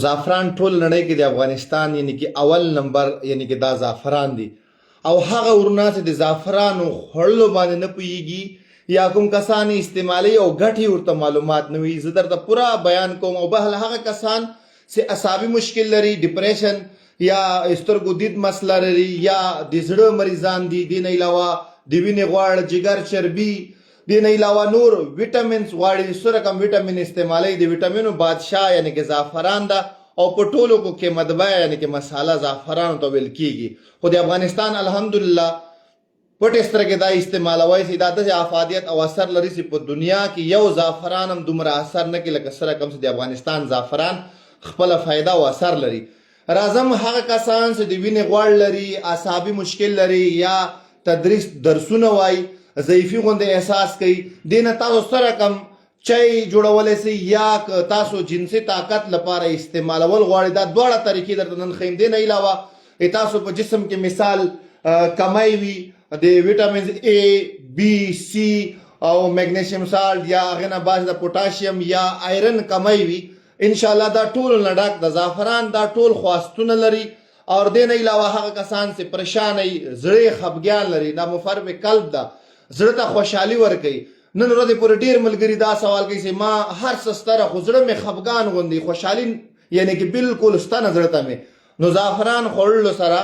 زعفران ټول نړۍ کې د افغانستان یعنی کې اول نمبر یعنی کې دا زعفران دي او هغه ورونه چې د زعفرانو خوړلو باندې نه پوهیږي یا کوم کسان استعمالي او ګټې ورته معلومات نه وي زه درته پوره بیان کوم او بهل هغه کسان چې اعصابي مشکل لري ډیپریشن یا سترګو دید مسله لري یا د زړه مریضان دي دې نه علاوه د وینې غوړ جګر چربي دې نه علاوه نور ویټامینز غواړي څو رقم ویټامین استعمالي د ویټامینو بادشاه یعنی کې زعفران ده او په ټولو کې مدبه یعنی کې مساله زعفران ته ویل کیږي خو د افغانستان الحمدلله پټ استر کې دا استعمالوي چې دا د افادیت او اثر لري چې په دنیا کې یو زعفران هم دومره اثر نه کوي لکه سره کم چې د افغانستان زعفران خپل فایده او اثر لري راځم هغه کسان چې د وینې غوړ لري اعصابي مشکل لري یا تدریس درسونه وای ضعیفي غونډه احساس کوي دینه تاسو سره کم چای جوړولای سي یا تاسو جنسي طاقت لپاره استعمالول غواړئ دا دواړه طریقې درته نن ښیم دې نه علاوه تاسو په جسم کې مثال کمای وي د ویټامینز A B C او میګنیشیم سالټ یا هغه نه باز د پوتاشیم یا آیرن کمای وي ان شاء الله دا ټول نه ډک د زعفران دا ټول خواستونه لري او دې نه علاوه هغه کسان چې پریشان وي زړه خفګان لري دا مفرب قلب ده زړه ته خوشحالي ورکوي نن ورځې پورې ډېر ملګري دا سوال کوي چې ما هر څه ستره خو زړه مې خفګان غوندي خوشحالي یعنی کې بالکل ستنه زړه ته مې نو زعفران خوړلو سره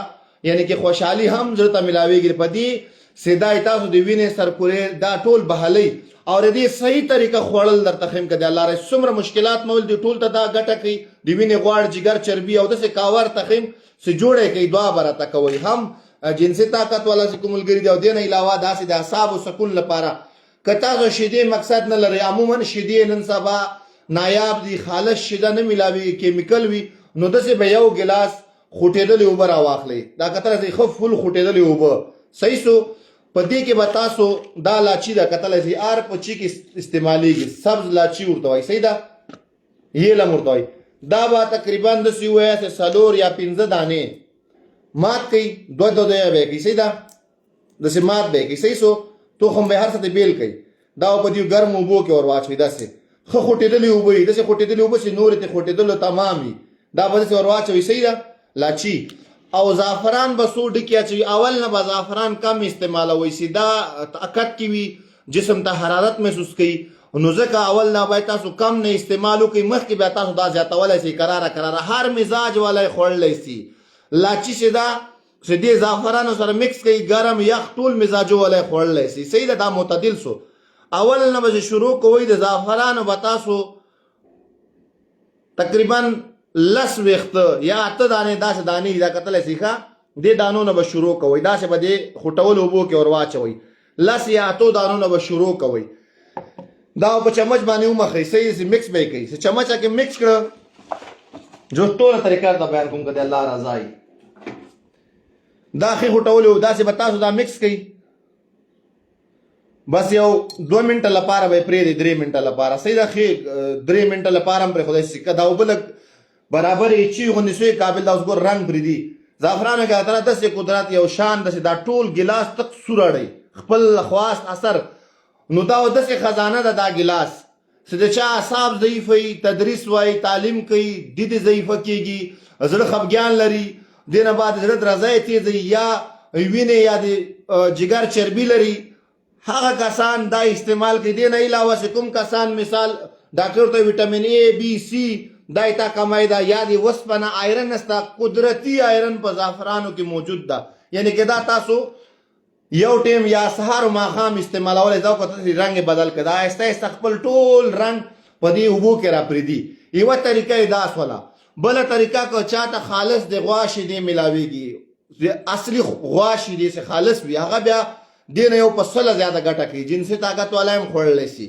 یعنی کې خوشحالي هم زړه ته ملاویږي په دې سیدا تاسو د وینې سرکولر دا ټول بهالي او دې صحیح طریقه خوړل درته خیم کړي الله رې څومره مشکلات مول دي ټول ته دا ګټه کوي د وینې غوړ جګر چربي او د څه کاور تخیم سه جوړه کوي دعا برته کوي هم جنسي طاقت والا چې کوملګری دی او دې نه علاوه داسې د اعصاب او سکون لپاره کته زو شیدې مقصد نه لري عموما شیدې نن سبا نایاب دي خالص شیده نه ملاوي کیمیکل وي نو دسه به یو ګلاس خوټېدلې اوبه راواخلې دا کتل چې خو فل خوټېدلې اوبه صحیح سو پدې کې به تاسو دا لاچی دا کتل چې ار په چی کې استعماليږي سبز لاچی ورته وای صحیح ده یې لمرته وای دا به تقریبا د سیوې سه سلور یا 15 دانه مات کوي دو به کوي صحیح ده د سه مات به کوي صحیح سو تو هم به هر څه بیل کوي دا په دې ګرم وبو کې اور واچوي داسې خو خوټېدلې وبوي داسې خوټېدلې وبو چې نور ته خوټېدلو تمامي دا به څه اور واچوي صحیح ده لاچی او زعفران به سو ډکی اچوي اول نه به زعفران کم استعمالوي سیدا طاقت کی وي جسم ته حرارت محسوس کوي نو ځکه اول نه به تاسو کم نه استعمالو کوي مخکې به تاسو دا زیاتولای شي قراره هر مزاج ولای خورلای شي لاچی سیدا سدي زعفران سره مکس کوي ګرم یخ ټول مزاجو ولای خورلای شي صحیح ده دا معتدل سو اول نه به شروع کوي د زعفران او تاسو تقریبا لس وخت یا اته دانه داس دانی دا کتل سیخه دې دانو نه به شروع کوي دا څه به دې خټول وبو کې اور واچوي لس یا اته دانو نه به شروع کوي دا په چمچ باندې ومخې صحیح مکس به کوي چې چمچا کې مکس کړه جو ټول طریقې دا بیان کوم کده الله رضای دا خې خټول دا څه به تاسو دا مکس کوي بس یو 2 منټه لپاره به پرې 3 منټه لپاره صحیح دا خې 3 منټه لپاره پر خدای سکه دا وبل برابر چی غونډې سوی قابل دا اوس ګور رنگ بریدي زعفران کې اتره د قدرت یو شان د دا ټول ګلاس تک سورړی خپل خواص اثر نو دا د خزانه دا ګلاس چې د چا اعصاب ضعیف وي تدریس وای تعلیم کوي د دې ضعیفه کیږي زړه خفګان لري دینه بعد زړه درځي تیز یا وینې یا د جګر چربي لري هغه کسان دا استعمال کوي دینه علاوه کوم کسان مثال ډاکټر ته ویټامین A B C دایتا کمای دا یادی وسپنه آیرن نستا قدرتی آیرن په زعفرانو کې موجود ده یعنی که دا تاسو یو ټیم یا سهار او ماښام استعمالول دا کوته رنگ بدل کړه آهسته آهسته خپل ټول رنگ په دې وبو کې را پریدي یو طریقه دا ولا بل طریقه کو چاته خالص د غواشي دی ملاويږي اصلي غواشي دی چې خالص وي هغه بیا دین یو په سله زیاده ګټه کوي جنسي طاقت والایم خورل شي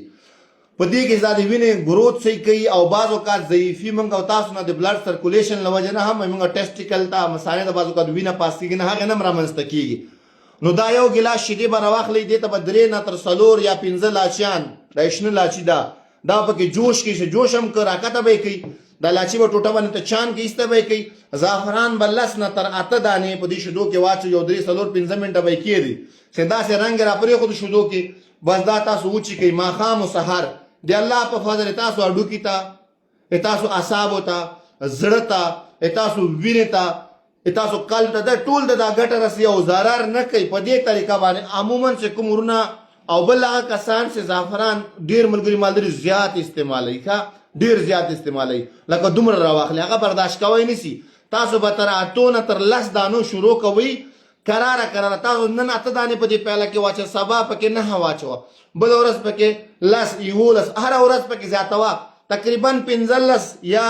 په دې کې زادي وینې ګروث صحیح کوي او بعض اوقات ضعیفي منګ او تاسو نه د بلډ سرکولیشن لوجه نه هم منګ ټیسټیکل تا مسانه د بعض اوقات وینه پاس کیږي نه هغه نم رامنځته کیږي نو دا یو ګلاس شیدې به راواخلې دې ته به 3 نه تر 4 یا 15 لاچیان دا شنه لاچی دا پکې جوش کې جوش هم راکته به کوي دا لاچی به ټوټه باندې ته چان کې ایسته به کوي زعفران بلس نه تر 8 دانې په دې شیدو کې واچو یو 3 4 15 منټه به کېږي سدا سه رنگ را پرې خو شیدو کې بس دا تاسو وچی کوي ما خام او سحر دی الله په فضل تاسو اډو کی تا تاسو اعصابو ته زړه ته تاسو وینې ته تاسو قلب ته دا ټول د دا ګټه رسي او ضرر نه کوي. په دې طریقه باندې عموما چې کوم ورونه او بل هغه کسان چې زعفران ډیر ملګري مالداري زیات استعمالوي ډیر زیات استعمالوي لکه دومره راواخلي هغه برداشت کوی نسی. تاسو به تر 8 نه تر 10 دانو شروع کوئ کراره تاسو نن 8 دانې په دې پیاله کې واچوه سبا پکې 9 واچوه بل ورځ پکې 10 11 هر ورځ پکې زیاتوه تقریبا 15 یا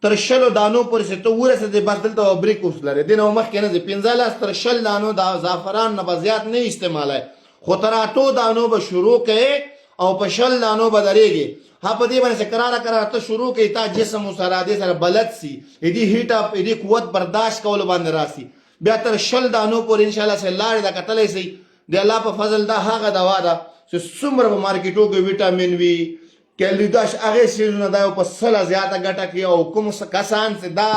تر 20 دانو پورې چې ته ورسېدې بس دلته بریک اوس لري دې نه مخکې نه 15 تر 20 دانو د زعفران نه به زیات نه استعمالوي خو تر 8 دانو به شروع کوي او په 20 دانو به درېږي. په دې باندې چې کراره ته شروع کوي تا جسم سره دې سره بلد سي دې هیټ اپ دې قوت برداشت کول باندې راسي بیا تر 20 دانو پورې ان شاء الله سره لارې دا کتلې سي د الله په فضل دا هغه دوا ده چې څومره په مارکیټو کې وټامین وي کیلریداش هغه سيزونه دا په سلا زیاته ګټه کوي او کوم کسان چې دا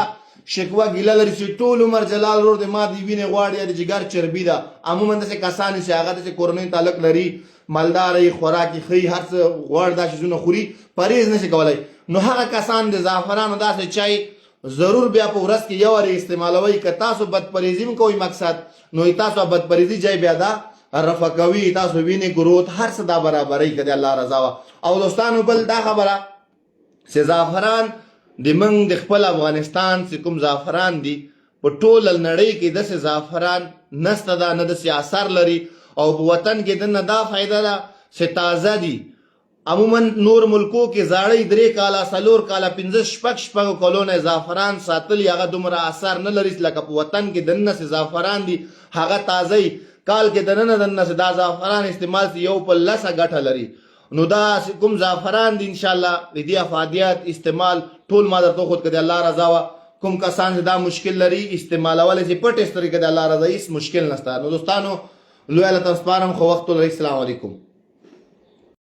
شکوه ګیله لري چې ټول عمر جلال ورور د ما دی وینې غواړي د جګر چربي ده عموما د کسان چې هغه د کورنۍ تعلق لري مالداري خوراکي خي هر څه غوړ دا شیزونه خوري پرهیز نشي کولای نو هغه کسان د زعفرانو داسې چای ضرور بیا په ورځ کې یو وری استعمالوي که تاسو بد پرهیزي کوئ مقصد نو تاسو بد پرهیزي جای بیا دا رفع کوي تاسو وینې ګروت هر څه دا برابرۍ کړي الله رضا او دوستانو بل دا خبره چې زعفران د من د خپل افغانستان چې کوم زعفران دي په ټول نړۍ کې د زعفران نسته دا نه د اثر لري او په وطن کې د نه دا فائدہ ده چې تازه دي. عموما نور ملکو کې زاړی 3 کاله 4 کاله 15 شپږ کلونه زعفران ساتل هغه دومره اثر نه لري لکه په وطن کې د نه زعفران دي هغه تازه کال کې د نه دا زعفران استعمال یو په لسه ګټه لري. نو دا کوم زعفران دي ان شاء الله د دې افادیات استعمال ټول ما درته خود کړي الله رضا کوم کسان دا مشکل لري استعمالول چې پټ اس طریقې د الله رضا هیڅ مشکل نشته. نو دوستانو لوی الله تاسو پارم خو وخت لري. السلام علیکم.